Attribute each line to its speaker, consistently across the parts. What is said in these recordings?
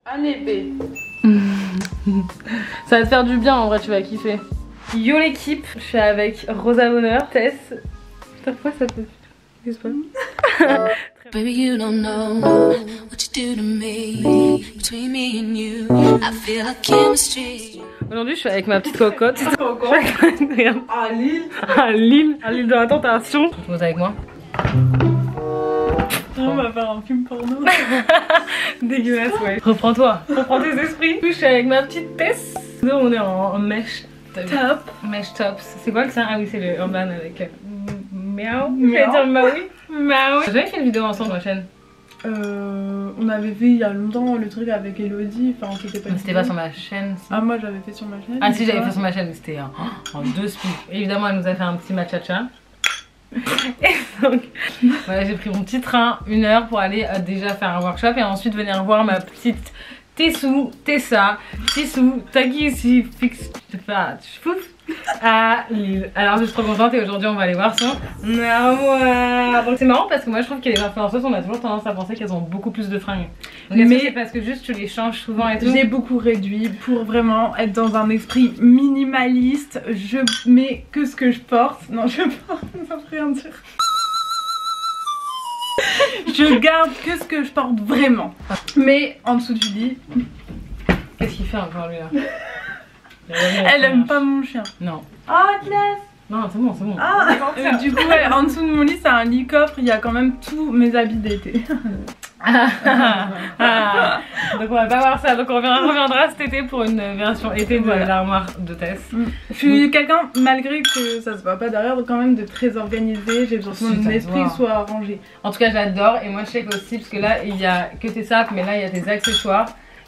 Speaker 1: Un épée.
Speaker 2: Ça va te faire du bien en vrai, tu vas kiffer. Yo l'équipe, je suis avec Rosa Bonheur, Tess. Parfois ça peut... Qu'est-ce que c'est pas?
Speaker 3: Baby, you don't know what you do to me. Between me and you, I feel like chemistry.
Speaker 2: Aujourd'hui je suis avec ma petite cocotte.
Speaker 1: À Lille.
Speaker 2: À Lille. À Lille de la tentation. Tu poses avec moi.
Speaker 1: On va faire un film porno.
Speaker 2: Dégueulasse, ouais. Reprends-toi, reprends tes esprits. Je suis avec ma petite Tess. Nous on est en mèche top. Mèche top. C'est quoi que ça? Ah oui, c'est le urban avec miaou. Je vais dire Maui. Maui. J'avais fait une vidéo ensemble sur ma chaîne.
Speaker 1: On avait fait il y a longtemps le truc avec Elodie. Enfin, c'était
Speaker 2: pas sur ma chaîne. Si.
Speaker 1: Ah, moi j'avais fait sur ma chaîne.
Speaker 2: Ah, si, j'avais fait sur ma chaîne, mais c'était en 2 speeds. Évidemment, elle nous a fait un petit matcha-cha. Et donc, voilà, j'ai pris mon petit train, 1 heure pour aller déjà faire un workshop et ensuite venir voir ma petite Tessou, Tessa, Tissou, Taki, fixe, à Lille. Alors je suis trop contente et aujourd'hui on va aller voir son armoire. Donc c'est marrant parce que moi je trouve que les influenceuses on a toujours tendance à penser qu'elles ont beaucoup plus de fringues. Mais c'est parce que juste tu les changes souvent et tout.
Speaker 1: J'ai beaucoup réduit pour vraiment être dans un esprit minimaliste. Je mets que ce que je porte. Non, je porte, ça veut rien dire. Je garde que ce que je porte vraiment. Mais en dessous du lit.
Speaker 2: Qu'est-ce qu'il fait encore lui là?
Speaker 1: Elle aime pas mon chien.
Speaker 2: Non.
Speaker 1: Oh, Atlas!
Speaker 2: Non, c'est bon, c'est bon.
Speaker 1: Ah, du coup, ouais, en dessous de mon lit, c'est un lit coffre. Il y a quand même tous mes habits d'été.
Speaker 2: Donc on va pas voir ça. Donc on reviendra cet été pour une version été de l'armoire de Tess.
Speaker 1: Je suis quelqu'un, malgré que ça se voit pas derrière, quand même de très organisé. J'ai besoin que mon esprit soit rangé.
Speaker 2: En tout cas, j'adore. Et moi, je sais aussi, parce que là, il y a que tes sapes, mais là, il y a tes accessoires.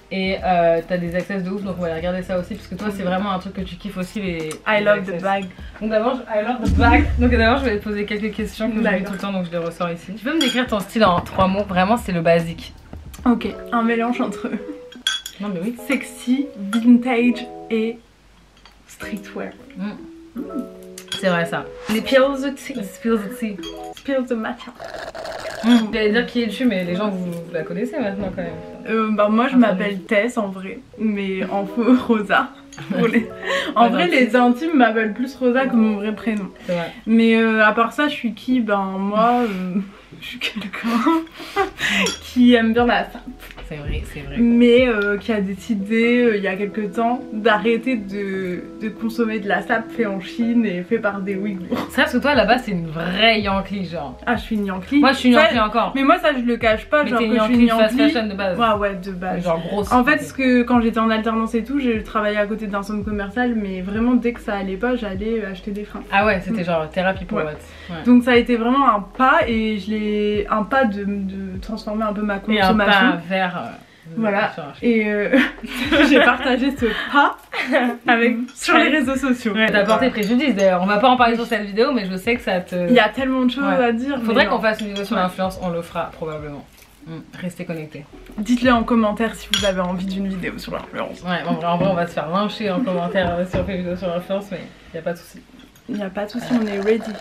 Speaker 2: Et t'as des access de ouf, donc on va aller regarder ça aussi parce que toi c'est vraiment un truc que tu kiffes aussi, les
Speaker 1: I love the bag.
Speaker 2: Donc d'abord I love the bag. Donc d'abord je vais te poser quelques questions que je dis tout le temps, donc je les ressors ici. Tu peux me décrire ton style en 3 mots? Vraiment c'est le basique.
Speaker 1: Ok, un mélange entre
Speaker 2: non mais oui,
Speaker 1: sexy, vintage et streetwear.
Speaker 2: C'est vrai ça. Les pills de tea. Spills the tea.
Speaker 1: Spills the matcha.
Speaker 2: J'allais dire qui es-tu, mais les gens vous la connaissez maintenant quand même.
Speaker 1: Bah moi je m'appelle Tess en vrai, mais en faux Rosa. En vrai les intimes m'appellent plus Rosa que mon vrai prénom.
Speaker 2: Vrai.
Speaker 1: Mais à part ça je suis qui? Ben moi je suis quelqu'un qui aime bien la sape.
Speaker 2: C'est vrai, c'est vrai.
Speaker 1: Mais qui a décidé il y a quelques temps d'arrêter de consommer de la sape fait en Chine et fait par des Ouïghours.
Speaker 2: C'est parce que toi là-bas c'est une vraie Yankee genre.
Speaker 1: Ah je suis une Yankee.
Speaker 2: Moi je suis une Yankee encore.
Speaker 1: Mais moi ça je le cache pas,
Speaker 2: mais
Speaker 1: genre
Speaker 2: que
Speaker 1: je suis une Yankee
Speaker 2: fast fashion de base.
Speaker 1: Ouais de base.
Speaker 2: Genre grosse.
Speaker 1: En fait parce que quand j'étais en alternance et tout, je travaillais à côté d'un centre commercial, mais vraiment dès que ça allait pas j'allais acheter des fringues.
Speaker 2: Ah ouais c'était genre thérapie pour moi.
Speaker 1: Ouais. Donc ça a été vraiment un pas et je l'ai un pas de transformer un peu ma consommation.
Speaker 2: Et un pas vers
Speaker 1: voilà, et j'ai partagé ce pas sur les réseaux sociaux.
Speaker 2: Ouais, t'as porté préjudice d'ailleurs, on va pas en parler sur cette vidéo mais je sais que ça te...
Speaker 1: Il y a tellement de choses à dire.
Speaker 2: Faudrait qu'on fasse une vidéo sur l'influence, on le fera probablement. Restez connectés.
Speaker 1: Dites-le en commentaire si vous avez envie d'une vidéo sur l'influence.
Speaker 2: Ouais, en vrai on va se faire lyncher en commentaire si on fait une vidéo sur l'influence, mais y a pas de souci.
Speaker 1: Il n'y a pas de souci, on est ready.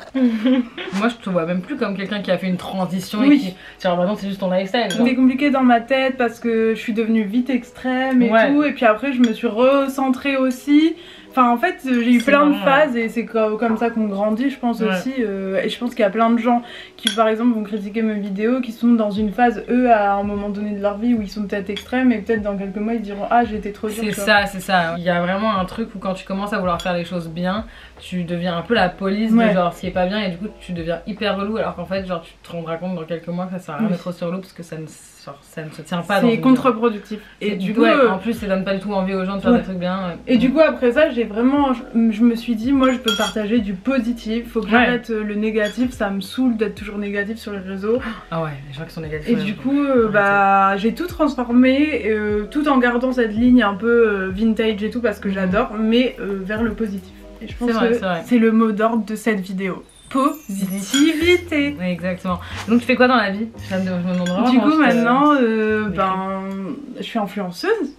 Speaker 2: Moi je te vois même plus comme quelqu'un qui a fait une transition et qui... Genre maintenant c'est juste ton lifestyle.
Speaker 1: C'était compliqué dans ma tête parce que je suis devenue vite extrême et tout. Et puis après je me suis recentrée aussi. Enfin en fait j'ai eu plein de phases et c'est comme ça qu'on grandit je pense aussi. Et je pense qu'il y a plein de gens qui par exemple vont critiquer mes vidéos qui sont dans une phase eux à un moment donné de leur vie où ils sont peut-être extrêmes et peut-être dans quelques mois ils diront ah j'étais trop dure.
Speaker 2: C'est ça. Il y a vraiment un truc où quand tu commences à vouloir faire les choses bien, tu deviens un peu la police de genre ce qui est pas bien et du coup tu deviens hyper relou alors qu'en fait genre tu te rendras compte dans quelques mois que ça sert à rien d'être sur l'eau parce que ça ne se tient pas.
Speaker 1: C'est contre-productif. Et du coup
Speaker 2: en plus ça donne pas du tout envie aux gens de faire des trucs bien.
Speaker 1: Et du coup après ça j'ai vraiment je me suis dit moi je peux partager du positif, faut que j'arrête le négatif, ça me saoule d'être toujours négatif sur les réseaux.
Speaker 2: Ah ouais, les gens qui sont négatifs.
Speaker 1: Et du coup bah j'ai tout transformé tout en gardant cette ligne un peu vintage et tout parce que j'adore mais vers le positif. Et je pense que c'est le mot d'ordre de cette vidéo. Positivité.
Speaker 2: Oui, exactement. Donc tu fais quoi dans la vie? Je me demande
Speaker 1: du coup maintenant je suis influenceuse.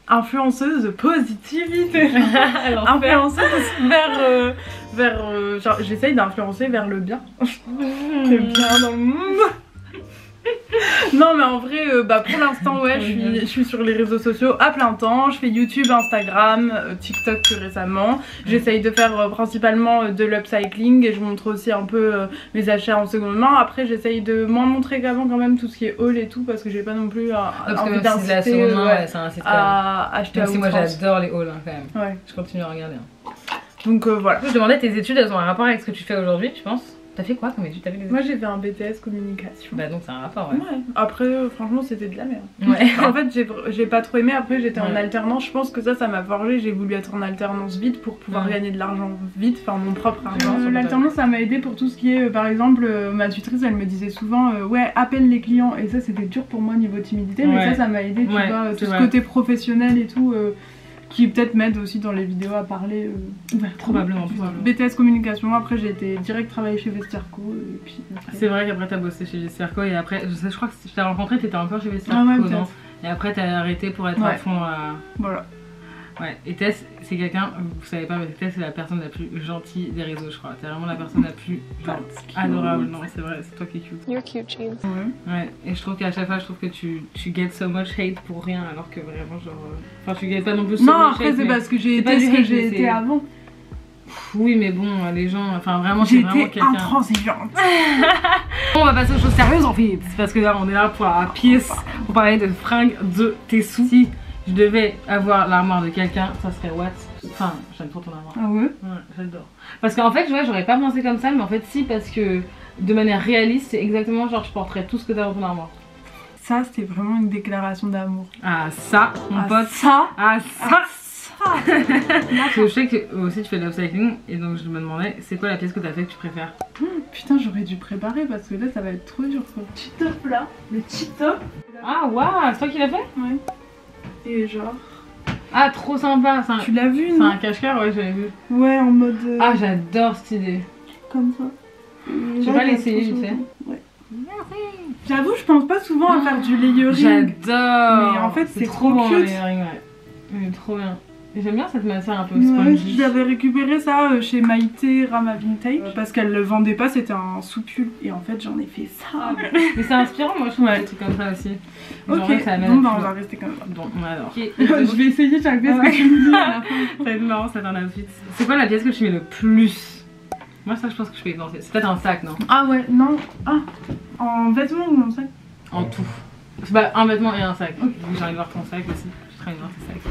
Speaker 1: Influenceuse positivité. Influenceuse vers genre j'essaye d'influencer vers le bien. Le bien dans le monde. Non mais en vrai, pour l'instant ouais, je suis sur les réseaux sociaux à plein temps. Je fais YouTube, Instagram, TikTok plus récemment. J'essaye de faire principalement de l'upcycling et je montre aussi un peu mes achats en seconde main. Après j'essaye de moins montrer qu'avant quand même tout ce qui est haul et tout parce que j'ai pas non plus envie d'inciter à acheter à outrance.
Speaker 2: Moi j'adore les hauls quand même.
Speaker 1: Ouais.
Speaker 2: Je continue à regarder.
Speaker 1: Donc voilà.
Speaker 2: Je me demandais, tes études elles ont un rapport avec ce que tu fais aujourd'hui, tu penses? T'as fait quoi comme études?
Speaker 1: Moi j'ai fait un BTS communication.
Speaker 2: Bah donc c'est un rapport ouais.
Speaker 1: Après franchement c'était de la merde.
Speaker 2: Ouais.
Speaker 1: En fait j'ai pas trop aimé, après j'étais en alternance, je pense que ça m'a forgé, j'ai voulu être en alternance vite pour pouvoir gagner de l'argent vite, enfin mon propre argent. L'alternance ça m'a aidé pour tout ce qui est par exemple ma tutrice elle me disait souvent ouais appelle les clients et ça c'était dur pour moi niveau timidité mais ça m'a aidé tu vois, tout ce côté professionnel et tout. Qui peut-être m'aide aussi dans les vidéos à parler
Speaker 2: probablement.
Speaker 1: BTS communication, après j'ai été direct travailler chez Vestiaire.co et puis
Speaker 2: c'est vrai qu'après t'as bossé chez Vestiaire.co et après je crois que je t'ai rencontré, t'étais encore chez Vestiaire.co non? Et après t'as arrêté pour être à fond
Speaker 1: voilà.
Speaker 2: Ouais, et Tess, c'est quelqu'un, vous savez pas, mais Tess c'est la personne la plus gentille des réseaux, je crois. T'es vraiment la personne la plus adorable. Non, c'est vrai, c'est toi qui es cute.
Speaker 3: You're cute, Jean.
Speaker 2: Ouais, et je trouve qu'à chaque fois, je trouve que tu get so much hate pour rien, alors que vraiment, genre. Enfin, tu get pas non plus so much hate.
Speaker 1: Non, après, c'est parce que j'ai été ce que j'ai été avant.
Speaker 2: Oui, mais bon, les gens, enfin vraiment, c'est vraiment quelqu'un.
Speaker 1: J'étais intransigeante.
Speaker 2: On va passer aux choses sérieuses en fait, parce que là, on est là pour la pièce, pour parler de fringues de tes sous. Si je devais avoir l'armoire de quelqu'un, ça serait what? Enfin, j'aime trop ton armoire.
Speaker 1: Ah ouais?
Speaker 2: Ouais, j'adore. Parce qu'en fait, j'aurais pas pensé comme ça, mais en fait, si, parce que de manière réaliste, c'est exactement genre, je porterais tout ce que t'as dans ton armoire.
Speaker 1: Ça, c'était vraiment une déclaration d'amour.
Speaker 2: Ah, ça, mon pote.
Speaker 1: Ça.
Speaker 2: Ah, ça. Je sais que aussi tu fais de l'upcycling et donc je me demandais c'est quoi la pièce que t'as fait que tu préfères.
Speaker 1: Putain j'aurais dû préparer parce que là ça va être trop dur quoi. Le petit top là, le petit top.
Speaker 2: Ah waouh, c'est toi qui l'as fait?
Speaker 1: Ouais. Et genre...
Speaker 2: Ah trop sympa,
Speaker 1: tu l'as vu non?
Speaker 2: C'est un cache-cœur, ouais j'avais vu.
Speaker 1: Ouais en mode...
Speaker 2: Ah j'adore cette idée.
Speaker 1: Comme ça.
Speaker 2: Je vais pas l'essayer tu sais.
Speaker 1: Ouais. J'avoue je pense pas souvent à faire du layering.
Speaker 2: J'adore.
Speaker 1: Mais en fait c'est
Speaker 2: trop bon
Speaker 1: cute.
Speaker 2: Le layering ouais. Trop bien. J'aime bien cette matière un peu spongy.
Speaker 1: J'avais récupéré ça chez Maïté Rama Vintage parce qu'elle le vendait pas, c'était un sous-pull et en fait j'en ai fait ça.
Speaker 2: Mais c'est inspirant moi je trouve des trucs comme ça aussi.
Speaker 1: Ok, bon bah on va rester comme ça.
Speaker 2: Bon, alors.
Speaker 1: Je vais essayer chaque pièce que tu me dis à la fin.
Speaker 2: Ça va être marrant ça dans la suite. C'est quoi la pièce que tu mets le plus? Moi ça je pense que je peux y penser. C'est peut-être un sac non?
Speaker 1: Ah ouais, non. Ah, en vêtements ou en sac?
Speaker 2: En tout. C'est pas un vêtement et un sac. Okay. J'ai envie de voir ton sac aussi. J'ai très envie de voir tes sacs.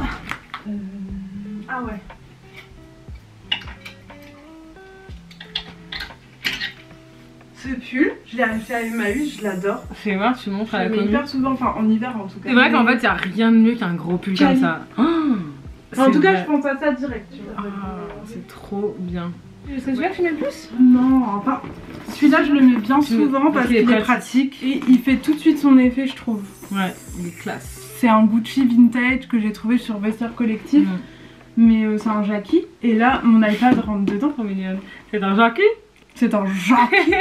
Speaker 1: Ah ouais. Ce pull, je l'ai acheté à Emmaüs, je l'adore.
Speaker 2: Fais voir, tu montres à la commu.
Speaker 1: Hyper souvent, enfin en hiver en tout cas.
Speaker 2: C'est vrai qu'en fait, il n'y a rien de mieux qu'un gros pull comme ça. Oh,
Speaker 1: en tout cas, je pense à ça direct.
Speaker 2: C'est trop bien. C'est celui-là que tu mets le plus?
Speaker 1: Non, enfin, celui-là je le mets bien souvent parce qu'il est pratique et il fait tout de suite son effet, je trouve.
Speaker 2: Ouais, il est classe.
Speaker 1: C'est un Gucci vintage que j'ai trouvé sur Vestiaire Collectif. Mais c'est un Jackie et là mon iPad rentre dedans.
Speaker 2: Trop mignonne. C'est un Jackie?
Speaker 1: C'est un Jackie.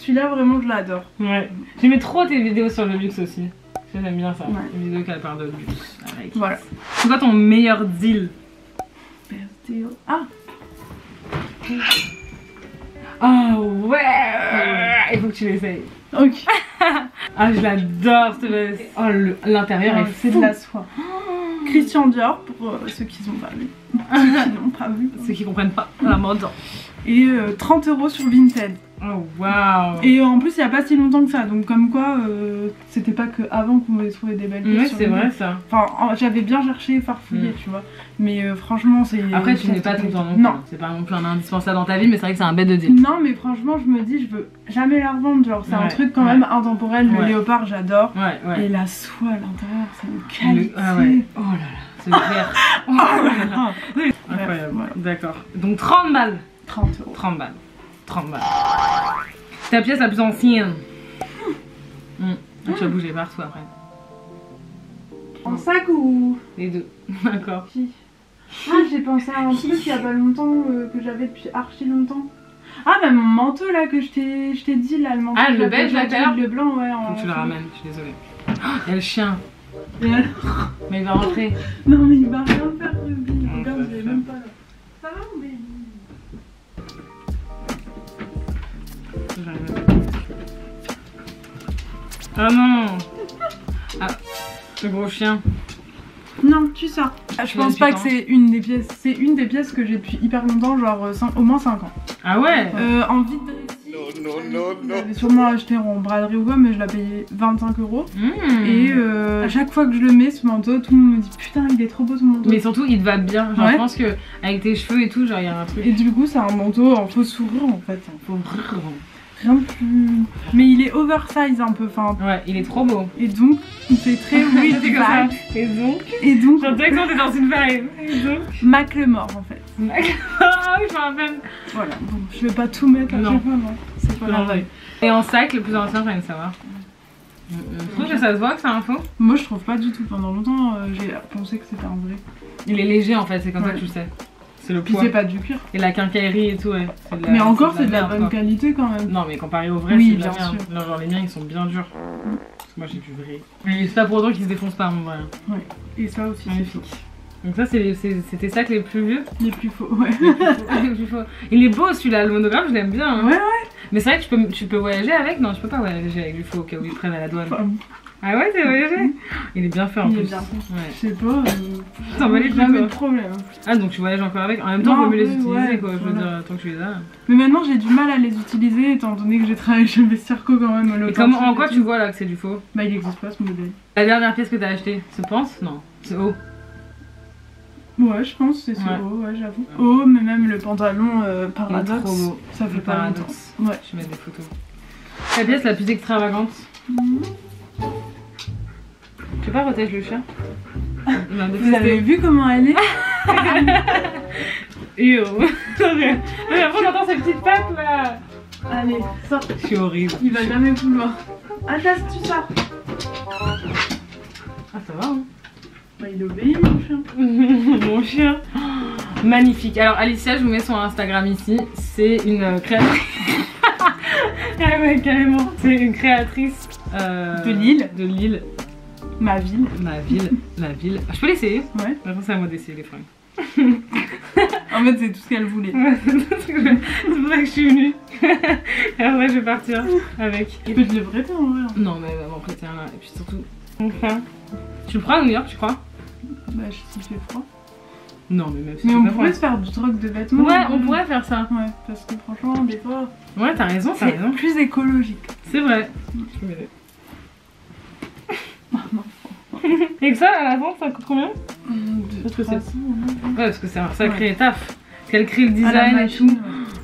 Speaker 1: Celui-là vraiment je l'adore.
Speaker 2: Ouais. J'aimais trop tes vidéos sur le luxe aussi. J'aime bien ça. Les vidéos qui parlent de luxe.
Speaker 1: Voilà.
Speaker 2: C'est quoi ton meilleur deal?
Speaker 1: Ah.
Speaker 2: Oh ouais. Il faut que tu l'essayes.
Speaker 1: Ok.
Speaker 2: Ah je l'adore cette veste. Oh l'intérieur est fou.
Speaker 1: C'est de la soie. Christian Dior pour ceux qui n'ont pas vu. Ceux qui n'ont pas vu.
Speaker 2: Ceux qui comprennent pas la mode.
Speaker 1: Et 30 € sur Vinted.
Speaker 2: Oh waouh.
Speaker 1: Et en plus il n'y a pas si longtemps que ça, donc comme quoi c'était pas que avant qu'on pouvait trouver des belles pièces.
Speaker 2: Ouais c'est vrai ça.
Speaker 1: Enfin j'avais bien cherché, farfouillé tu vois. Mais franchement c'est...
Speaker 2: Après tu n'es pas tout le temps non. C'est pas non plus un indispensable dans ta vie, mais c'est vrai que c'est un bête de deal.
Speaker 1: Non mais franchement je me dis je veux jamais la revendre, genre c'est un truc quand même intemporel. Le léopard j'adore. Et la soie à l'intérieur c'est une qualité.
Speaker 2: Ah ouais. Oh là là, c'est vert. Oh là là. Incroyable, d'accord. Donc 30 balles.
Speaker 1: 30 €.
Speaker 2: 30 balles. 30 balles. Ta pièce la plus ancienne. Tu vas bouger partout après.
Speaker 1: En sac ou...
Speaker 2: Les deux. D'accord.
Speaker 1: Ah j'ai pensé à un truc il y a pas longtemps que j'avais depuis archi longtemps. Ah bah mon manteau là que je t'ai dit là, le manteau.
Speaker 2: Ah le beige là tout à l'heure.
Speaker 1: Le blanc ouais.
Speaker 2: Faut que tu le ramènes, je suis désolée. Il y a le chien.
Speaker 1: Et alors?
Speaker 2: Mais il va rentrer.
Speaker 1: Non mais il va rien faire Ruby. Regarde je l'ai même pas là. Ça va mon baby?
Speaker 2: Ah non. Ah, le gros chien.
Speaker 1: Non, tu sors. Je pense pas que c'est une des pièces. C'est une des pièces que j'ai depuis hyper longtemps, genre au moins 5 ans.
Speaker 2: Ah ouais.
Speaker 1: En vide récit. Je l'avais sûrement acheté en braderie ou quoi, mais je l'ai payé 25 €. Et à chaque fois que je le mets ce manteau, tout le monde me dit putain, il est trop beau ce manteau.
Speaker 2: Mais surtout, il te va bien. Genre, je pense que avec tes cheveux et tout, genre, il y a un truc.
Speaker 1: Et du coup, c'est un manteau en faux sourire en fait. Rien de plus. Mais il est oversize un peu, enfin.
Speaker 2: Ouais, il est trop beau.
Speaker 1: Et donc, il fait très oui,
Speaker 2: c'est comme ça. Et donc. J'entends que t'es dans une vibe. Et donc.
Speaker 1: Macklemore en fait.
Speaker 2: Ah oui, je me rappelle.
Speaker 1: Voilà, bon, je vais pas tout mettre à chaque fois, non. C'est pas grave.
Speaker 2: Et en sac, le plus ancien, j'ai envie de savoir. Je trouve que ça se voit que c'est un faux.
Speaker 1: Moi, je trouve pas du tout. Pendant longtemps, j'ai pensé que c'était un vrai.
Speaker 2: Il est léger en fait, c'est comme ça que tu sais. C'est le poids.
Speaker 1: Puis c'est pas du cuir.
Speaker 2: Et la quincaillerie et tout, ouais.
Speaker 1: Mais encore, c'est de la bonne qualité quand même.
Speaker 2: Non, mais comparé au vrai,
Speaker 1: oui,
Speaker 2: c'est bien sûr. Non, genre les miens, ils sont bien durs. Parce que moi, j'ai du vrai. Mais c'est pas pour autant qu'ils se défoncent pas, mon vrai.
Speaker 1: Ouais. Et ça aussi,
Speaker 2: magnifique. Donc ça, c'était ça que les plus vieux.
Speaker 1: Les plus faux, ouais.
Speaker 2: Les plus faux. Il est beau celui-là, le monographe, je l'aime bien. Hein.
Speaker 1: Ouais.
Speaker 2: Mais c'est vrai que tu peux voyager avec. Non, tu peux pas voyager avec du faux au cas où ils prennent à la douane. Ah ouais, t'es voyagé? Il est bien fait en plus.
Speaker 1: Bien fait. Ouais. Je sais pas.
Speaker 2: T'en vas les
Speaker 1: jamais de problème.
Speaker 2: Ah, donc tu voyages encore avec? En même temps, il vaut mieux les utiliser quoi. Je veux dire, tant que tu les as.
Speaker 1: Mais maintenant, j'ai du mal à les utiliser étant donné que j'ai travaillé chez Vestiaire-Co quand même.
Speaker 2: Et en quoi tu vois là que c'est du faux?
Speaker 1: Bah, il existe pas ce modèle.
Speaker 2: La dernière pièce que t'as achetée, se pense? Non, c'est haut.
Speaker 1: Ouais, je pense que c'est haut, ouais, j'avoue. Haut, mais même le pantalon Paradoxe.
Speaker 2: Trop beau.
Speaker 1: Ça fait pas longtemps.
Speaker 2: Ouais. Je vais mettre des photos. La pièce la plus extravagante. Tu veux pas protéger le chien?
Speaker 1: Vous avez vu comment elle est?
Speaker 2: Yo. Mais après j'entends ces petites pattes là.
Speaker 1: Allez, sors.
Speaker 2: Je suis horrible.
Speaker 1: Il va jamais vouloir. Atlas, tu sors.
Speaker 2: Ah ça va hein.
Speaker 1: Bah il obéit mon chien.
Speaker 2: Mon chien. Magnifique. Alors Alicia, je vous mets son Instagram ici. C'est une créatrice. Ah ouais carrément. C'est une créatrice
Speaker 1: de Lille.
Speaker 2: De Lille.
Speaker 1: Ma ville.
Speaker 2: Ma ville. La ville. Je peux l'essayer?
Speaker 1: Ouais.
Speaker 2: Maintenant c'est à moi d'essayer les fringues.
Speaker 1: En fait c'est tout ce qu'elle voulait.
Speaker 2: Ouais, c'est pour ça que je suis venue. Et après je vais partir avec.
Speaker 1: Tu peux te le prêter en vrai.
Speaker 2: Non mais elle va m'en prêter un là. Et puis surtout. Enfin. Tu le prends à New York tu crois?
Speaker 1: Bah s'il fait froid.
Speaker 2: Non mais même si
Speaker 1: mais on pourrait se faire du troc de vêtements.
Speaker 2: Ouais on pourrait faire ça.
Speaker 1: Ouais parce que franchement des fois.
Speaker 2: Ouais t'as raison, t'as raison.
Speaker 1: C'est plus écologique.
Speaker 2: C'est vrai. Je peux m'aider. Et que ça à la vente ça coûte combien?
Speaker 1: Parce que c'est
Speaker 2: ouais parce que c'est un sacré taf. Parce qu'elle crée le design et tout.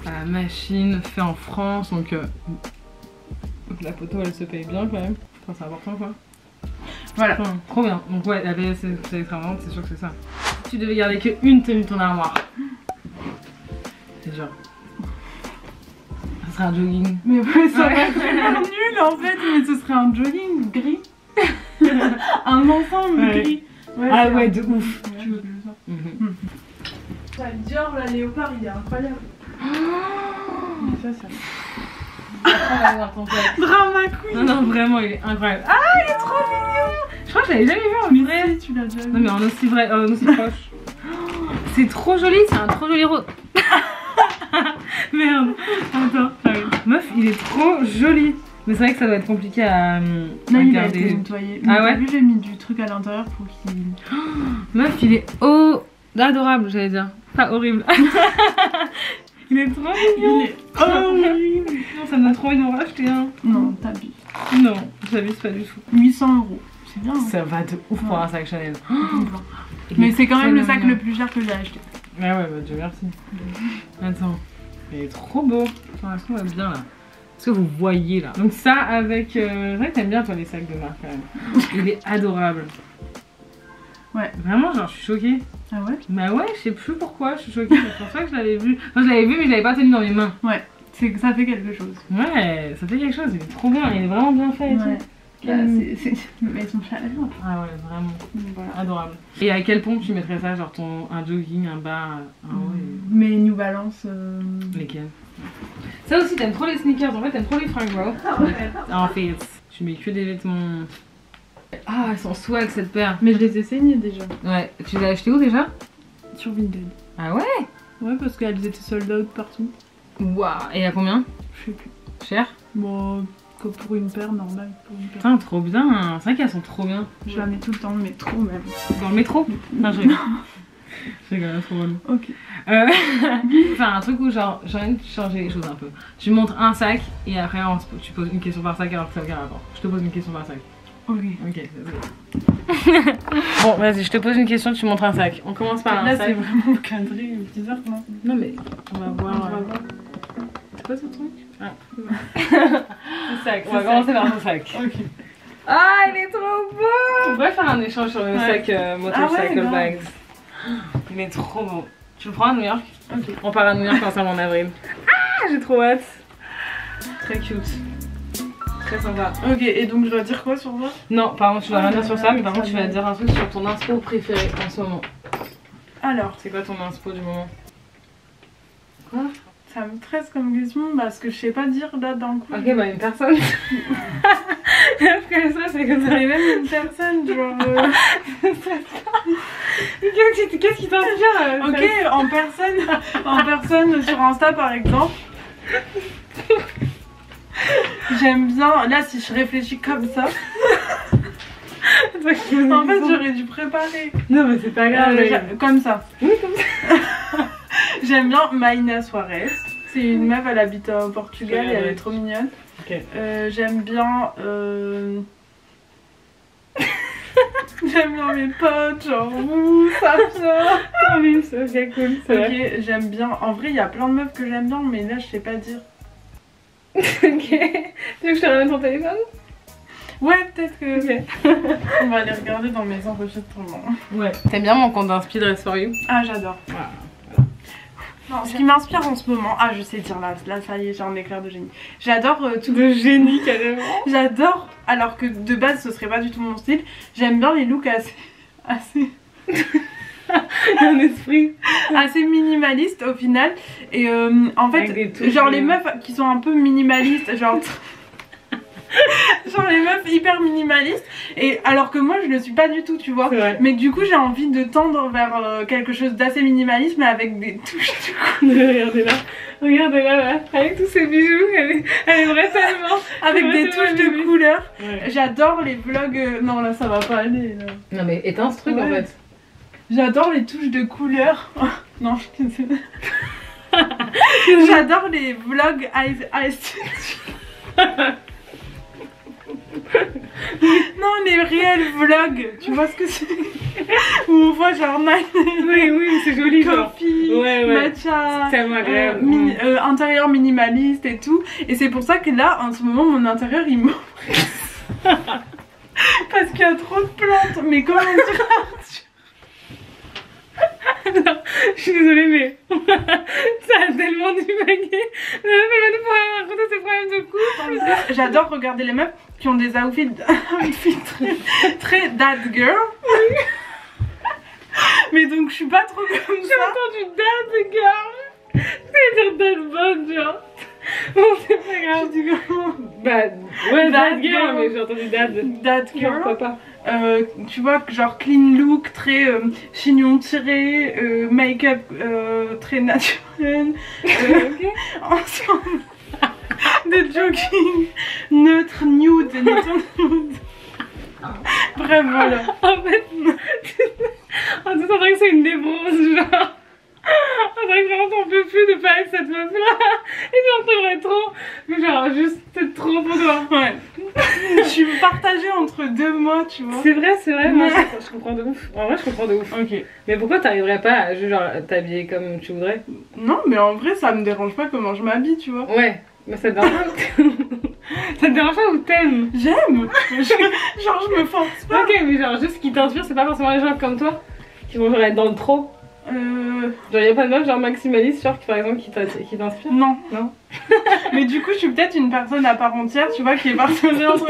Speaker 2: À la machine, fait en France donc la photo elle se paye bien quand même. Enfin, c'est important quoi. Voilà, enfin, trop bien. Donc ouais, la BS c'est extrêmement, c'est sûr que c'est ça. Si tu devais garder qu'une tenue de ton armoire, c'est genre... Ça serait un jogging.
Speaker 1: Mais ouais, ça va être nul en fait, mais ce serait un jogging gris. Un ensemble gris.
Speaker 2: Ouais, ah ouais, de ouf.
Speaker 1: Tu veux que je ça Dior, la léopard, il est incroyable. Ça, Drama queen.
Speaker 2: Non, vraiment, il est incroyable. Ah, il est trop mignon. Je crois que je l'avais jamais vu en vrai.
Speaker 1: Tu l'as déjà vu.
Speaker 2: Non, mais en aussi vrai, en aussi proche. C'est trop joli, c'est un trop joli rose. Merde. Attends. Meuf, il est trop joli. Mais c'est vrai que ça doit être compliqué à
Speaker 1: il
Speaker 2: garder.
Speaker 1: A été nettoyé.
Speaker 2: Ah ouais.
Speaker 1: J'ai mis du truc à l'intérieur pour qu'il...
Speaker 2: Meuf, il est adorable, j'allais dire. Pas horrible. Il est trop mignon.
Speaker 1: Il est horrible.
Speaker 2: Non, ça me donne trop envie d'en racheter un.
Speaker 1: Non, t'abuses.
Speaker 2: Non, j'abuse pas du tout.
Speaker 1: 800 €. C'est bien. Hein.
Speaker 2: Ça va de ouf pour un sac Chanel.
Speaker 1: Mais c'est quand même le sac le plus cher que j'ai acheté.
Speaker 2: Ouais, bah Dieu merci. Attends. Il est trop beau. Attends, est-ce qu'on va bien là? Est-ce que vous voyez là? Donc ça avec... C'est vrai que t'aimes bien toi les sacs de marque quand même. Il est adorable.
Speaker 1: Ouais.
Speaker 2: Vraiment genre je suis choquée.
Speaker 1: Ah ouais?
Speaker 2: Bah ouais, je sais plus pourquoi je suis choquée. C'est pour ça que je l'avais vu. Enfin je l'avais vu mais je l'avais pas tenu dans mes mains.
Speaker 1: Ouais. C'est que ça fait quelque chose.
Speaker 2: Ouais, ça fait quelque chose. Il est trop bien. Il est vraiment bien fait.
Speaker 1: Ouais. Là, mais ils sont chaleurs.
Speaker 2: Ah ouais, vraiment.
Speaker 1: Voilà.
Speaker 2: Adorable. Et à quel point tu mettrais ça? Genre un jogging, un bas, un haut et...
Speaker 1: Mais New Balance...
Speaker 2: Lesquels? Ça aussi, t'aimes trop les sneakers. En fait, t'aimes trop les fringues, bro. En fait, tu mets que des vêtements... Ah, elles sont swag cette paire.
Speaker 1: Mais je les ai saignées déjà.
Speaker 2: Ouais. Tu les as achetées où déjà?
Speaker 1: Sur Vinted.
Speaker 2: Ah ouais?
Speaker 1: Ouais, parce qu'elles étaient sold out partout.
Speaker 2: Waouh. Et à combien?
Speaker 1: Je sais plus.
Speaker 2: Cher?
Speaker 1: Bon, que pour une paire normale.
Speaker 2: Putain, trop bien. C'est vrai qu'elles sont trop bien.
Speaker 1: Je la mets tout le temps dans le métro même.
Speaker 2: Dans le métro? Non, je rigole. Je rigole, trop bonne.
Speaker 1: Ok.
Speaker 2: Enfin, un truc où genre, j'ai envie de changer les choses un peu. Tu montres un sac et après tu poses une question par sac alors que ça n'a aucun rapport. Je te pose une question par sac.
Speaker 1: Ok.
Speaker 2: Bon, vas-y, je te pose une question, tu montres un sac. On commence par un sac.
Speaker 1: Là, c'est vraiment cadré, bizarre, non?
Speaker 2: Non, mais on va voir.
Speaker 1: C'est quoi ce truc?
Speaker 2: Ah.
Speaker 1: Le sac.
Speaker 2: On va commencer par ton sac.
Speaker 1: Ok.
Speaker 2: Ah, il est trop beau! On pourrait faire un échange sur le sac Motorcycle Bags. Il est trop beau. Tu le prends à New York?
Speaker 1: Ok.
Speaker 2: On part à New York ensemble en avril. Ah, j'ai trop hâte. Très cute. Très sympa.
Speaker 1: Ok, et donc je dois dire quoi sur ça?
Speaker 2: Non, par contre, tu vas rien dire sur ça, mais par contre, tu vas dire un truc sur ton inspo préféré en ce moment.
Speaker 1: Alors,
Speaker 2: c'est quoi ton inspo du moment? Quoi?
Speaker 1: Ça me stresse comme question parce que je sais pas dire là d'un coup.
Speaker 2: Ok, bah une personne. Comme ça, c'est comme ça.
Speaker 1: Mais même une personne, genre.
Speaker 2: Qu'est-ce qui t'inspire?
Speaker 1: Ok, en personne sur Insta par exemple. J'aime bien. Là, si je réfléchis comme ça. En fait, j'aurais dû préparer.
Speaker 2: Non, mais c'est pas grave.
Speaker 1: Comme ça.
Speaker 2: Oui, comme ça.
Speaker 1: J'aime bien Maïna Suarez. C'est une meuf, elle habite au Portugal et elle est trop mignonne.
Speaker 2: Okay.
Speaker 1: J'aime bien. J'aime bien mes potes, genre ça vient.
Speaker 2: Oui, c'est cool.
Speaker 1: Ok, j'aime bien. En vrai, il y a plein de meufs que j'aime bien, mais là, je sais pas dire.
Speaker 2: Ok. Tu veux que je te ramène ton téléphone?
Speaker 1: Ouais, peut-être que. Okay. On va aller regarder dans mes enregistrements.
Speaker 2: Ouais. T'aimes bien mon compte d'Inspi Dress For You?
Speaker 1: Ah, j'adore.
Speaker 2: Voilà.
Speaker 1: Non, ce qui m'inspire en ce moment, je sais dire là ça y est, j'ai un éclair de génie. J'adore tout le génie carrément. J'adore, alors que de base ce serait pas du tout mon style, j'aime bien les looks assez
Speaker 2: un esprit
Speaker 1: assez minimaliste au final. Et en fait, genre les meufs qui sont un peu minimalistes, genre les meufs hyper minimalistes, et alors que moi je le suis pas du tout, tu vois, mais du coup j'ai envie de tendre vers quelque chose d'assez minimaliste mais avec des touches de couleur.
Speaker 2: Regardez là, avec tous ces bijoux, elle est vraie tellement
Speaker 1: avec des touches de couleur. J'adore les vlogs, non là ça va pas aller là.
Speaker 2: Non mais éteins ce truc en fait.
Speaker 1: J'adore les touches de couleur. Non, j'adore les vlogs non, les réels vlogs, tu vois ce que c'est? Où on voit genre
Speaker 2: oui, c'est joli,
Speaker 1: coffee, matcha,
Speaker 2: c'est agréable.
Speaker 1: Intérieur minimaliste et tout. Et c'est pour ça que là, en ce moment, mon intérieur il m'oppresse. Parce qu'il y a trop de plantes. Mais comment dire?
Speaker 2: Non, je suis désolée, mais ça a tellement divagué. Je vais pouvoir raconter ses problèmes de couple.
Speaker 1: J'adore regarder les meufs qui ont des outfits très dad girl. Mais donc je suis pas trop comme ça.
Speaker 2: J'ai entendu dad girl. Je vais dire dad bod, genre. Bon, c'est pas grave.
Speaker 1: Tu dis comment?
Speaker 2: Bah, ouais, dad girl, mais j'ai entendu dad.
Speaker 1: Dad girl.
Speaker 2: Non, papa.
Speaker 1: Tu vois, genre clean look, très chignon tiré, make-up très naturel, ensemble de jogging neutre, nude. Bref, voilà.
Speaker 2: En fait, on dirait que c'est une débrousse, genre. On dirait que vraiment t'en peux plus de pas être cette meuf là. Et j'en t'aimerais trop. Mais genre juste c'est trop pour toi.
Speaker 1: Ouais. Je suis partagée entre deux mots, tu vois.
Speaker 2: C'est vrai, moi je comprends de ouf. En vrai je comprends de ouf. Ok. Mais pourquoi t'arriverais pas à juste genre t'habiller comme tu voudrais?
Speaker 1: Non mais en vrai ça me dérange pas comment je m'habille, tu vois.
Speaker 2: Ouais. Mais ça te dérange pas. Ça te dérange pas ou t'aimes?
Speaker 1: J'aime. Genre je me force pas.
Speaker 2: Ok, mais genre juste ce qui t'inspire c'est pas forcément les gens comme toi qui vont genre être dans le trop. Genre y'a pas de meuf genre maximaliste genre par exemple qui t'inspire?
Speaker 1: Non. Mais du coup je suis peut-être une personne à part entière, tu vois, qui est partagée entre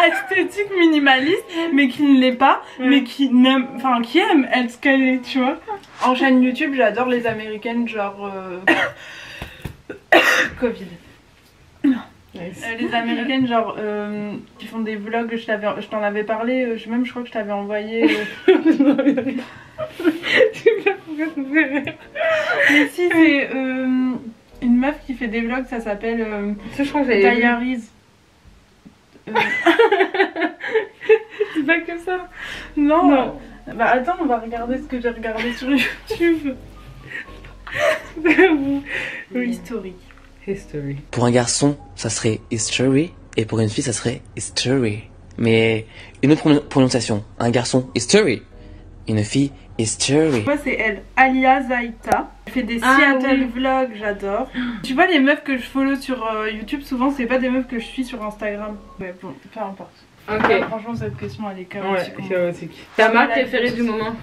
Speaker 1: esthétique minimaliste mais qui ne l'est pas, mais qui n'aime, enfin qui aime être ce qu'elle est, tu vois. En chaîne YouTube j'adore les américaines genre Covid.
Speaker 2: Nice.
Speaker 1: Les américaines genre qui font des vlogs, je t'en avais parlé, même je crois que je t'avais envoyé.
Speaker 2: Je sais pas pourquoi ça me fait rire.
Speaker 1: Mais si c'est Une meuf qui fait des vlogs, ça s'appelle
Speaker 2: je crois que j'avais
Speaker 1: Diaries.
Speaker 2: C'est pas que ça.
Speaker 1: Non. Bah attends, on va regarder ce que j'ai regardé sur YouTube. History.
Speaker 4: Pour un garçon, ça serait history, et pour une fille, ça serait history. Mais une autre prononciation. Un garçon, history. Une fille, history.
Speaker 1: Moi, c'est elle, Alia Zaita. Elle fait des Seattle vlogs, j'adore. Tu vois, les meufs que je follow sur YouTube, souvent, c'est pas des meufs que je suis sur Instagram. Mais bon, peu importe.
Speaker 2: Ok.
Speaker 1: Franchement, cette question, elle est chaotique.
Speaker 2: Ouais, chaotique. Ta marque préférée du moment?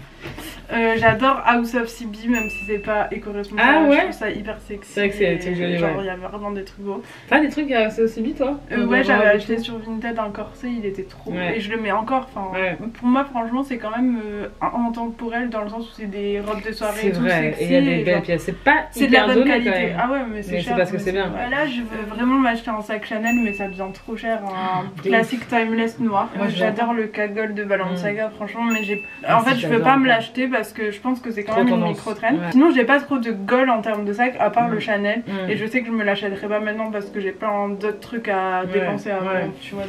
Speaker 1: J'adore House of CB, même si c'est pas éco-responsable.
Speaker 2: Ah ouais?
Speaker 1: Je trouve ça hyper sexy.
Speaker 2: C'est vrai que c'est joli,
Speaker 1: genre, il y a vraiment des trucs beaux.
Speaker 2: T'as des trucs à House of CB, toi?
Speaker 1: Ouais, j'avais acheté sur Vinted un corset, il était trop beau. Et je le mets encore. Enfin, pour moi, franchement, c'est quand même intemporel dans le sens où c'est des robes de soirée et tout sexy.
Speaker 2: Et il y a des belles pièces. C'est pas
Speaker 1: c'est de la bonne
Speaker 2: qualité.
Speaker 1: Quand même. Ah ouais, mais c'est cher.
Speaker 2: parce que c'est bien.
Speaker 1: Là, je veux vraiment m'acheter un sac Chanel, mais ça devient trop cher. Un classique timeless noir. Moi, j'adore le cagole de Balenciaga, franchement, mais en fait, je peux pas me l'acheter parce que je pense que c'est quand même une micro-trend. Sinon, j'ai pas trop de goal en termes de sac, à part le Chanel. Et je sais que je me l'achèterai pas maintenant parce que j'ai plein d'autres trucs à dépenser avant, tu vois.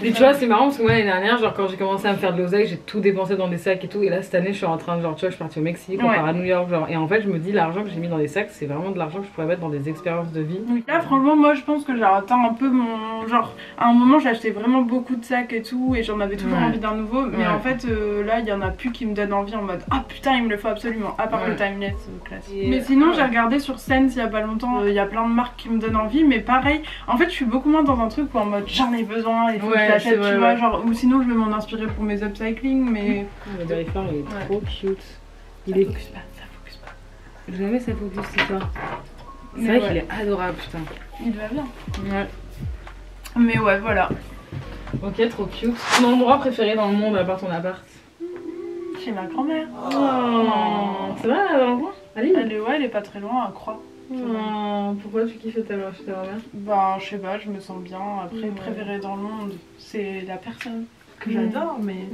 Speaker 2: Mais tu vois, c'est marrant parce que moi, l'année dernière, genre quand j'ai commencé à me faire de l'oseille, j'ai tout dépensé dans des sacs et tout. Et là, cette année, je suis en train de, genre, tu vois, je suis partie au Mexique, on part à New York, genre. Et en fait, je me dis, l'argent que j'ai mis dans des sacs, c'est vraiment de l'argent que je pourrais mettre dans des expériences de vie.
Speaker 1: Là, franchement, moi, je pense que j'ai atteint un peu mon. Genre, à un moment, j'achetais vraiment beaucoup de sacs et tout, et j'en avais toujours envie d'un nouveau. Mais en fait, là, il y en a plus qui me donnent envie en mode ah putain, il me le faut absolument, à part le timeless classique. Mais sinon, j'ai regardé sur Sense il y a pas longtemps, il y a plein de marques qui me donnent envie, mais pareil, en fait, je suis beaucoup moins dans un truc où en mode j'en ai besoin, il faut que je l'achète, tu vois, genre, ou sinon je vais m'en inspirer pour mes upcycling, mais.
Speaker 2: Le Derrifer, il est trop cute. Il est.
Speaker 1: Ça focus pas.
Speaker 2: Jamais ça focus, c'est ça. C'est vrai qu'il est adorable, putain.
Speaker 1: Il va bien.
Speaker 2: Ouais.
Speaker 1: Mais ouais, voilà.
Speaker 2: Ok, trop cute. Ton endroit préféré dans le monde à part ton appart?
Speaker 1: Chez ma grand-mère.
Speaker 2: Oh, c'est vrai, dans le coin?
Speaker 1: Elle est pas très loin, à Croix.
Speaker 2: Pourquoi tu kiffes ta grand-mère?
Speaker 1: Ben, je sais pas, je me sens bien. Après, préférée dans le monde, c'est la personne que j'adore, mais.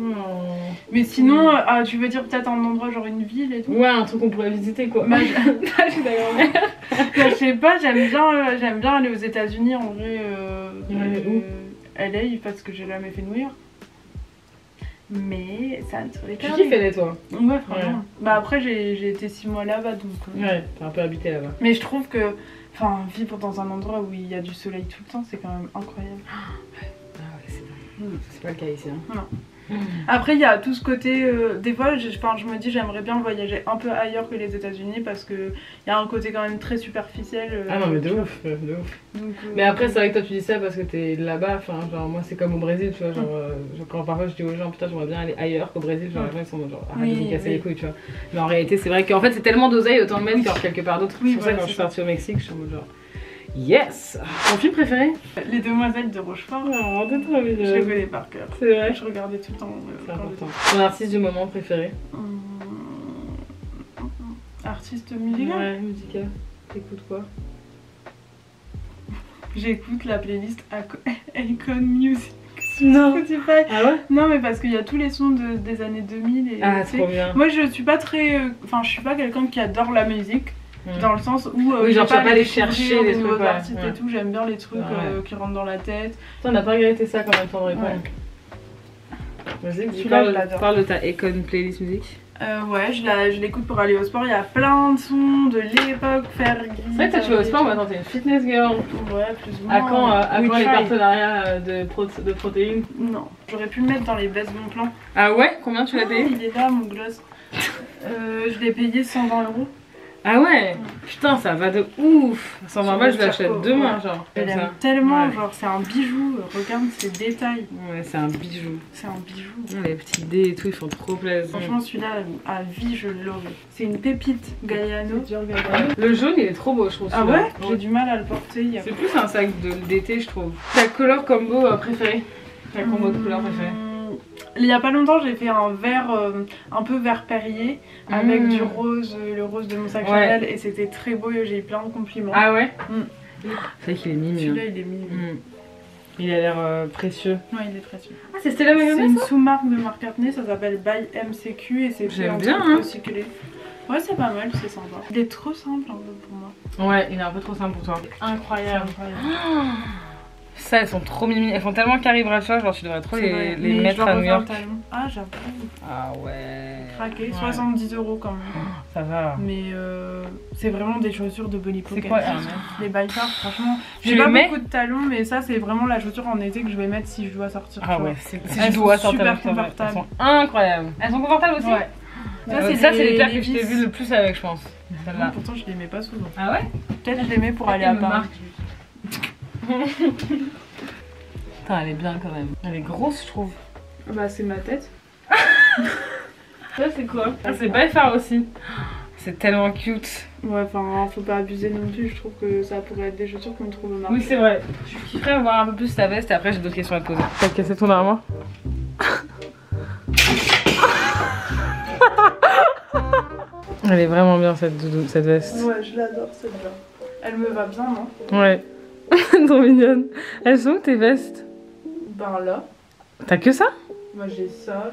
Speaker 1: Mais sinon, tu veux dire peut-être un endroit, genre une ville et tout?
Speaker 2: Ouais, un truc qu'on pourrait visiter quoi.
Speaker 1: Bah, chez ta grand-mère. Je sais pas, j'aime bien aller aux États-Unis en vrai.
Speaker 2: Où?
Speaker 1: LA, parce que j'ai jamais fait New York. Mais ça ne serait pas.
Speaker 2: Tu kiffes LA toi?
Speaker 1: Ouais, franchement. Bah après, j'ai été 6 mois là-bas donc.
Speaker 2: Ouais, t'as un peu habité là-bas.
Speaker 1: Mais je trouve que. Enfin, vivre dans un endroit où il y a du soleil tout le temps, c'est quand même incroyable.
Speaker 2: Ah ouais, c'est bien. C'est pas le cas ici. Hein.
Speaker 1: Non. Après, il y a tout ce côté. Des fois, je me dis, j'aimerais bien voyager un peu ailleurs que les États-Unis parce qu'il y a un côté quand même très superficiel.
Speaker 2: Ah non, mais de ouf, de ouf. Donc, mais après, c'est vrai que toi, tu dis ça parce que t'es là-bas. Enfin, genre, moi, c'est comme au Brésil, tu vois. Genre, quand parfois je dis aux gens, putain, j'aimerais bien aller ailleurs qu'au Brésil, genre, les gens ils sont genre, arrête de me casser les couilles, tu vois. Mais en réalité, c'est vrai qu'en fait, c'est tellement d'oseille, autant le mettre quelque part d'autre. C'est pour ça que quand je suis partie au Mexique, je suis en mode genre. Yes! Ton film préféré?
Speaker 1: Les Demoiselles de Rochefort.
Speaker 2: Oh, t'es trop mignonne.
Speaker 1: Je les connais par cœur.
Speaker 2: C'est vrai.
Speaker 1: Je regardais tout le temps.
Speaker 2: C'est important. Ton artiste du moment préféré?
Speaker 1: Artiste musical?
Speaker 2: Ouais, musical. T'écoutes quoi?
Speaker 1: J'écoute la playlist Icon Music.
Speaker 2: Non.
Speaker 1: Spotify.
Speaker 2: Ah ouais?
Speaker 1: Non, mais parce qu'il y a tous les sons des années 2000. Et,
Speaker 2: trop bien.
Speaker 1: Moi, je suis pas très. Enfin, je suis pas quelqu'un qui adore la musique. Dans le sens où
Speaker 2: oui, genre tu vas pas aller chercher les
Speaker 1: nouveaux
Speaker 2: trucs
Speaker 1: artistes et tout, j'aime bien les trucs qui rentrent dans la tête.
Speaker 2: Toi, on n'a pas regretté ça quand même pendant les points. Vas-y, parle de ta Icon playlist musique.
Speaker 1: Ouais, je l'écoute pour aller au sport, il y a plein de sons de l'époque, Fergie.
Speaker 2: C'est vrai que toi tu vas au sport, maintenant t'es une fitness girl.
Speaker 1: Ouais, plus ou moins.
Speaker 2: À quand les partenariats de protéines?
Speaker 1: Non, j'aurais pu le mettre dans les baisses bon plan.
Speaker 2: Ah ouais? Combien tu l'as payé?
Speaker 1: Il est là mon gloss. Je l'ai payé 120 €.
Speaker 2: Ah ouais? Putain, ça va de ouf! 120 balles, je l'achète demain, genre.
Speaker 1: Je l'aime tellement, genre c'est un bijou, regarde ces détails.
Speaker 2: Ouais, c'est un bijou.
Speaker 1: C'est un bijou.
Speaker 2: Les petits dés et tout, ils font trop plaisir.
Speaker 1: Franchement, celui-là, à vie, je l'aurais. C'est une pépite Galliano.
Speaker 2: Le jaune, il est trop beau, je trouve.
Speaker 1: Ah ouais? J'ai du mal à le porter.
Speaker 2: C'est plus un sac d'été, je trouve. Ta couleur combo préférée? Ta combo de couleurs préférée?
Speaker 1: Il y a pas longtemps, j'ai fait un vert un peu vert Perrier avec du rose, le rose de mon sac Chanel, et c'était très beau. J'ai eu plein de compliments.
Speaker 2: Ah ouais? C'est vrai qu'il est mignon.
Speaker 1: Celui-là, il est mignon.
Speaker 2: Il a l'air précieux.
Speaker 1: Ouais, il est précieux.
Speaker 2: Ah, c'est Stella McCartney?
Speaker 1: C'est une sous-marque de Marc Cartney, ça s'appelle By MCQ et c'est fait en truc recyclé. Ouais, c'est pas mal, c'est sympa. Il est trop simple un peu pour moi.
Speaker 2: Ouais, il est un peu trop simple pour toi.
Speaker 1: Incroyable.
Speaker 2: Ça, elles sont trop mimi. Elles font tellement Carrie Bradshaw, genre tu devrais trop les mettre à New York.
Speaker 1: Ah, j'avoue.
Speaker 2: Ah ouais.
Speaker 1: Craqué,
Speaker 2: Ouais.
Speaker 1: 70 € quand même.
Speaker 2: Ça va.
Speaker 1: Mais c'est vraiment des chaussures de Bonnie Pocket.
Speaker 2: C'est quoi
Speaker 1: Les bikers, franchement.
Speaker 2: Tu
Speaker 1: J'ai
Speaker 2: les
Speaker 1: pas
Speaker 2: mets
Speaker 1: beaucoup de talons, mais ça, c'est vraiment la chaussure en été que je vais mettre si je dois sortir.
Speaker 2: Ah
Speaker 1: tu
Speaker 2: ouais,
Speaker 1: vois.
Speaker 2: si
Speaker 1: Elles
Speaker 2: je dois
Speaker 1: sont
Speaker 2: sortir.
Speaker 1: super confortables.
Speaker 2: Elles sont incroyables. Elles sont confortables aussi.
Speaker 1: Ouais.
Speaker 2: Ça, c'est les paires que je t'ai vu le plus avec, je pense. Celle-là.
Speaker 1: Pourtant, je les mets pas souvent.
Speaker 2: Ah ouais?
Speaker 1: Peut-être je les mets pour aller à Paris.
Speaker 2: Putain, elle est bien quand même. Elle est grosse, je trouve.
Speaker 1: Bah, c'est ma tête.
Speaker 2: Ça, c'est quoi? Ah, c'est Byfar aussi. C'est tellement cute.
Speaker 1: Ouais, enfin, faut pas abuser non plus. Je trouve que ça pourrait être des chaussures qu'on trouve au marché.
Speaker 2: Oui, c'est vrai. Je kifferais voir un peu plus ta veste et après, j'ai d'autres questions à te poser. T'as cassé ton armoire? Elle est vraiment bien cette veste.
Speaker 1: Ouais, je l'adore celle-là. Elle me va bien, non?
Speaker 2: Ouais. Trop mignonne. Elles sont où tes vestes?
Speaker 1: Ben là.
Speaker 2: T'as que ça?
Speaker 1: Moi j'ai ça,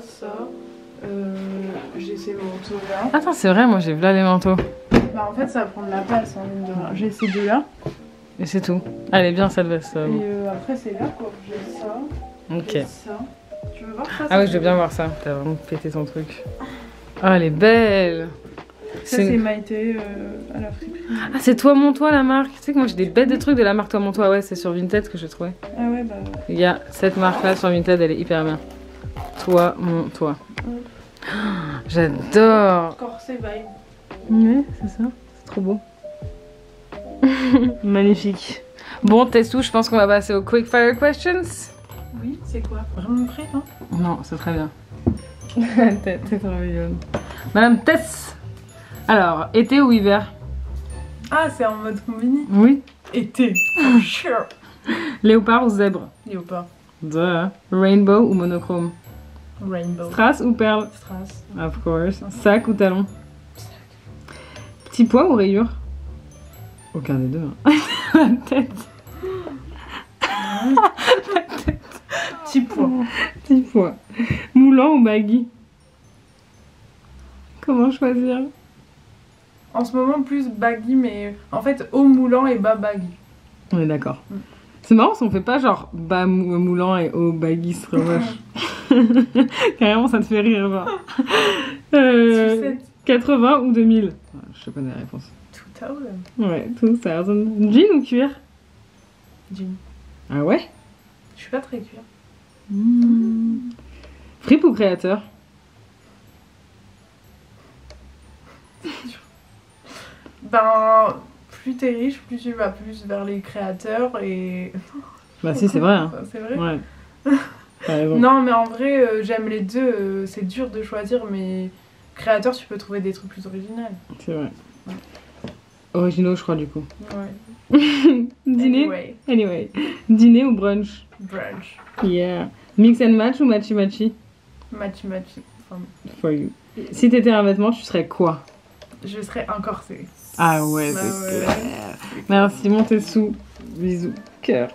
Speaker 1: j'ai ces manteaux là.
Speaker 2: Attends, c'est vrai, moi j'ai là les manteaux.
Speaker 1: Bah en fait ça va prendre la place, hein, mine de rien. J'ai ces deux là.
Speaker 2: Et c'est tout. Elle est bien cette veste.
Speaker 1: Et après c'est là quoi. J'ai ça.
Speaker 2: Ok.
Speaker 1: J'ai ça. Tu veux voir ça?
Speaker 2: Ah oui, je veux bien voir ça. T'as vraiment pété ton truc. Ah, elle est belle.
Speaker 1: Ça c'est Maïté à la friperie.
Speaker 2: Ah, c'est Toi Mon Toi la marque. Tu sais que moi j'ai des bêtes de trucs de la marque Toi Mon Toi. Ouais, c'est sur Vinted que j'ai trouvé.
Speaker 1: Ah ouais, bah.
Speaker 2: Il y a cette marque là sur Vinted, elle est hyper bien. Toi Mon Toi. J'adore.
Speaker 1: Corset vibe.
Speaker 2: Ouais, c'est ça. C'est trop beau. Magnifique. Bon, Tessou, je pense qu'on va passer aux Quick Fire Questions.
Speaker 1: Oui, c'est quoi? Vraiment prêt, non?
Speaker 2: Non, c'est très bien. T'es trop mignonne. Madame Tess. Alors, été ou hiver?
Speaker 1: Ah, c'est en mode combini?
Speaker 2: Oui.
Speaker 1: Été. For sure.
Speaker 2: Léopard ou zèbre?
Speaker 1: Léopard.
Speaker 2: Duh. Rainbow ou monochrome?
Speaker 1: Rainbow.
Speaker 2: Strass ou perle?
Speaker 1: Strass.
Speaker 2: Of course. Sac ou talon? Petit pois ou rayure? Aucun des deux. Hein. La tête.
Speaker 1: Petit pois.
Speaker 2: Petit pois. Moulant ou baggy? Comment choisir?
Speaker 1: En ce moment, plus baggy, mais en fait, haut moulant et bas baggy.
Speaker 2: On est d'accord. C'est marrant si on fait pas genre bas moulant et haut baggy, ce serait moche. Carrément, ça te fait rire, genre. 80 ou 2000? Je connais la réponse.
Speaker 1: 2000.
Speaker 2: Ouais, 2000. Jean ou cuir?
Speaker 1: Jean.
Speaker 2: Ah ouais?
Speaker 1: Je suis pas très cuir.
Speaker 2: Fripe ou créateur?
Speaker 1: Ben, plus t'es riche, plus tu vas plus vers les créateurs et...
Speaker 2: Bah si, c'est vrai. Hein.
Speaker 1: C'est vrai.
Speaker 2: Ouais. T'as raison.
Speaker 1: Non, mais en vrai, j'aime les deux. C'est dur de choisir, mais créateur, tu peux trouver des trucs plus originaux.
Speaker 2: C'est vrai. Originaux, je crois, du coup.
Speaker 1: Ouais.
Speaker 2: Dîner? Anyway. Dîner ou brunch?
Speaker 1: Brunch.
Speaker 2: Yeah. Mix and match ou matchy matchy?
Speaker 1: Matchy matchy. Enfin,
Speaker 2: For you. Si t'étais un vêtement, tu serais quoi?
Speaker 1: je serais un corset.
Speaker 2: Ah ouais,
Speaker 1: Bah
Speaker 2: c'est
Speaker 1: ouais.
Speaker 2: clair. Merci, montez sous. Bisous. Cœur.